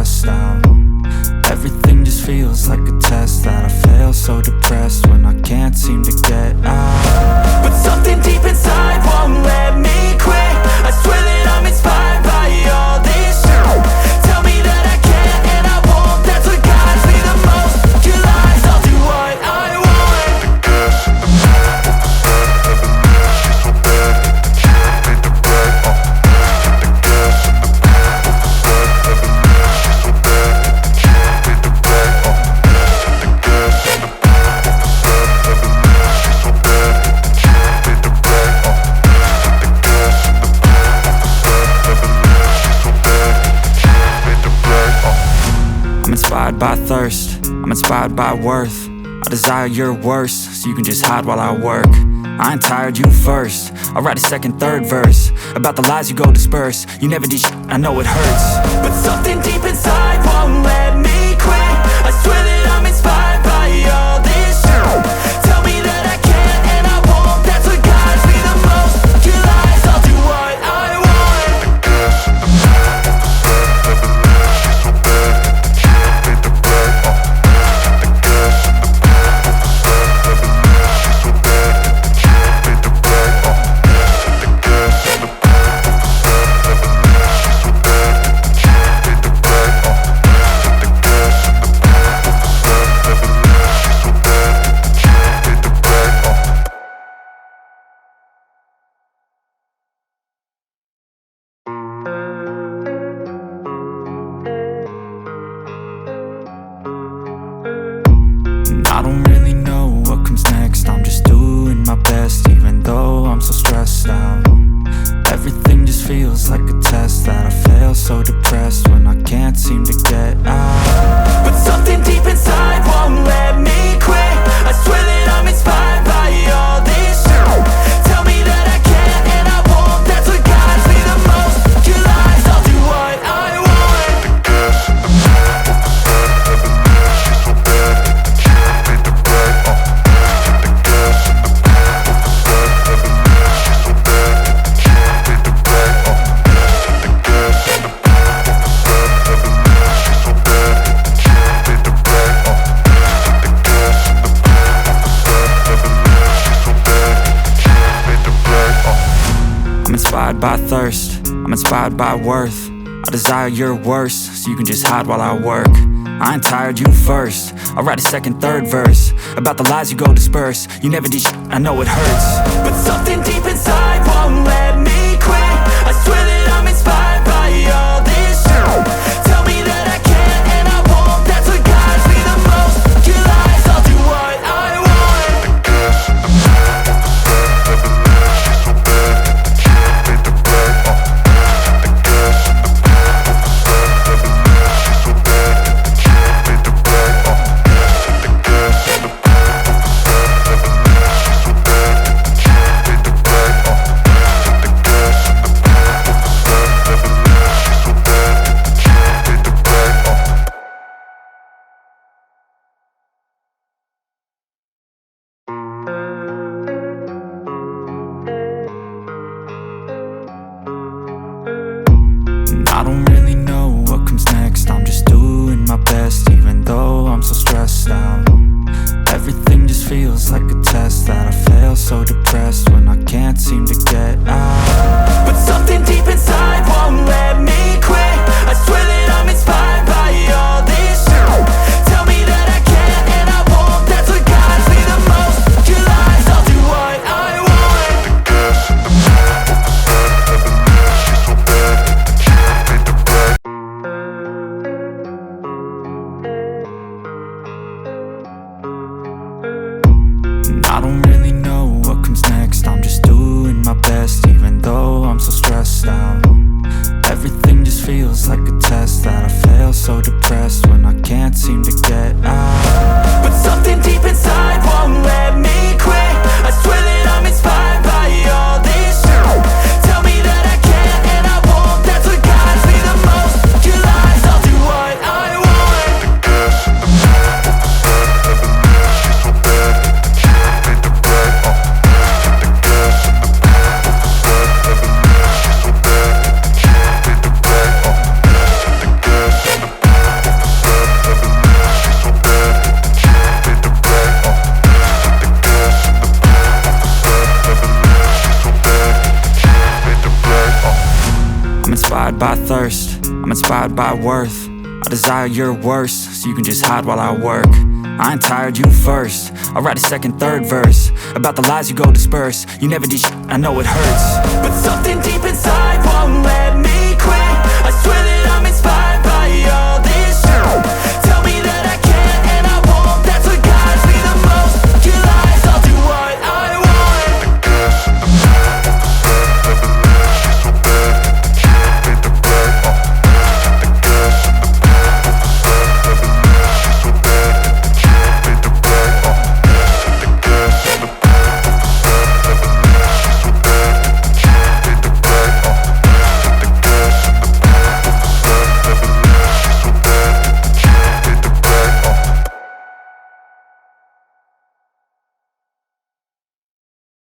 stressed out. Everything just feels like a test that I fail, so depressed when I can't seem to get out. But something deep inside won't let me quit. I swear that I'm inspired by all this shit. Tell me that I can't and I won't. That's what guides me the most. Your lies, I'll do what I want. Inspired by thirst, I'm inspired by worth. I desire your worst, so you can just hide while I work. I ain't tired, you first. I'll write a second, third verse about the lies you go disperse. You never did shit, I know it hurts. But something deep inside won't let me quit. I swear that I'm inspired by all this shit. Tell me that I can't and I won't. That's what guides me the most. Your lies, I'll do what I want. I don't really know what comes next. I'm just doing my best, even though I'm so stressed out. Everything just feels like a test that I fail, so depressed when I can't seem to get out. But something deep inside won't let me quit. I swear that I'm inspired by all this shit. Tell me that I can't and I won't. That's what guides me the most. Your lies, I'll do what I want. I'm inspired by thirst, I'm inspired by worth. I desire your worst, so you can just hide while I work. I ain't tired, you first. I'll write a second, third verse about the lies you go disperse. You never did shit, I know it hurts. But something deep inside won't let me quit. I swear that I'm inspired by all this shit. Tell me that I can't and I won't. That's what guides me the most. Your lies, I'll do what I want. I don't really know what comes next. I'm just doing my best, even though I'm so stressed out. Everything just feels like a test that I fail, so depressed when I can't seem to get out. But something deep inside won't let me quit. I swear that I'm inspired by all this shit. Tell me that I can't and I won't. That's what guides me the most. Your lies, I'll do what I want. I don't really know what comes next. I'm just doing my best, even though I'm so stressed out. Everything just feels like a test that I fail, so depressed when I can't seem to get out. But something deep inside won't let me quit. I swear that I'm inspired by all this shit. Tell me that I can't and I won't. That's what guides me the most. Your lies, I'll do what I want. inspired by worth. I desire your worst, so you can just hide while I work. I ain't tired, you first. I'll write a second, third verse about the lies you go disperse. You never did shit, I know it hurts, but something deep inside won't let